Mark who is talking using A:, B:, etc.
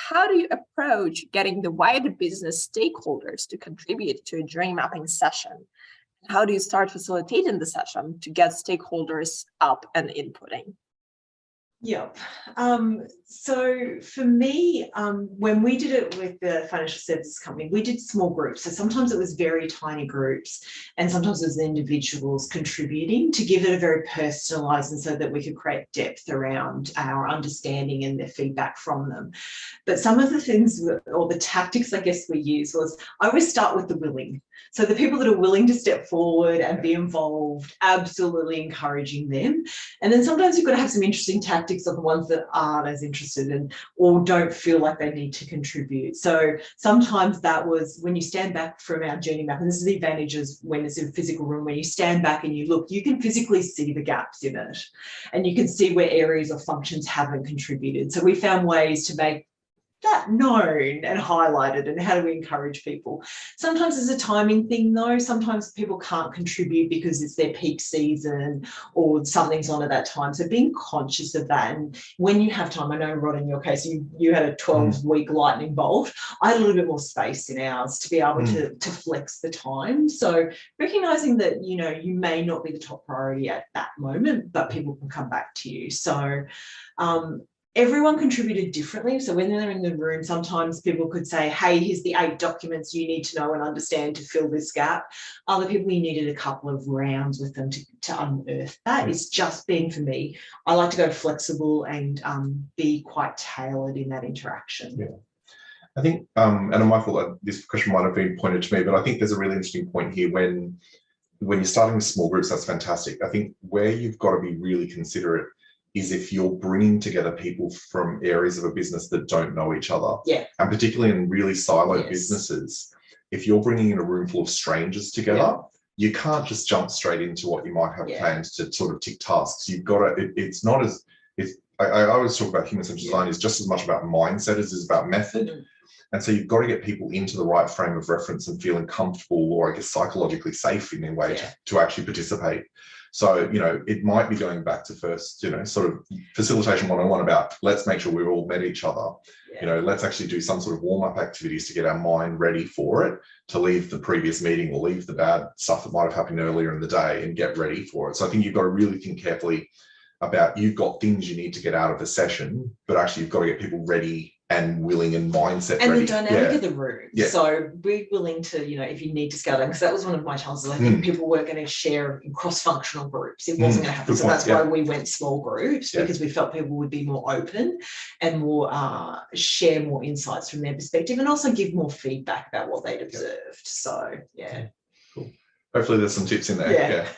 A: how do you approach getting the wider business stakeholders to contribute to a journey mapping session? How do you start facilitating the session to get stakeholders up and inputting?
B: Yep. So for me, when we did it with the financial services company, we did small groups. So sometimes it was very tiny groups and sometimes it was individuals contributing to give it a very personalised, and so that we could create depth around our understanding and the feedback from them. But some of the things or the tactics I guess we used was, I always start with the willing. So the people that are willing to step forward and be involved, absolutely encouraging them. And then sometimes you've got to have some interesting tactics on the ones that aren't as interested and or don't feel like they need to contribute. So sometimes that was when you stand back from our journey map, and this is the advantages when it's in a physical room, when you stand back and you look, you can physically see the gaps in it and you can see where areas or functions haven't contributed. So we found ways to make that known and highlighted, and how do we encourage people? Sometimes it's a timing thing though. Sometimes people can't contribute because it's their peak season or something's on at that time. So being conscious of that, and when you have time, I know Rod, in your case, you had a 12-week lightning bolt. I had a little bit more space in ours to be able to flex the time. So recognizing that, you know, you may not be the top priority at that moment, but people can come back to you. So everyone contributed differently. So when they're in the room, sometimes people could say, hey, here's the 8 documents you need to know and understand to fill this gap. Other people, you needed a couple of rounds with them to unearth that. It's just been, for me, I like to go flexible and be quite tailored in that interaction.
C: Yeah. I think, and I'm mindful that this question might have been pointed to me, but I think there's a really interesting point here when you're starting with small groups, that's fantastic. I think where you've got to be really considerate is if you're bringing together people from areas of a business that don't know each other, and particularly in really siloed businesses, if you're bringing in a room full of strangers together, you can't just jump straight into what you might have planned to sort of tick tasks. You've got to, it's not as, I always talk about human-centered design is just as much about mindset as it is about method. And so you've got to get people into the right frame of reference and feeling comfortable, or I guess psychologically safe in a way to actually participate. So, you know, it might be going back to first, you know, sort of facilitation 101 about let's make sure we've all met each other. You know, let's actually do some sort of warm-up activities to get our mind ready for it, to leave the previous meeting or leave the bad stuff that might have happened earlier in the day and get ready for it. So I think you've got to really think carefully about, you've got things you need to get out of the session, but actually you've got to get people ready and willing and mindset
B: and
C: ready.
B: the dynamic of the room. So we're willing to, you know, if you need to scale down, because that was one of my challenges. I think people were going to share in cross-functional groups. It wasn't going to happen. So that's why we went small groups, because we felt people would be more open and more share more insights from their perspective, and also give more feedback about what they'd observed. So cool.
C: Hopefully there's some tips in there.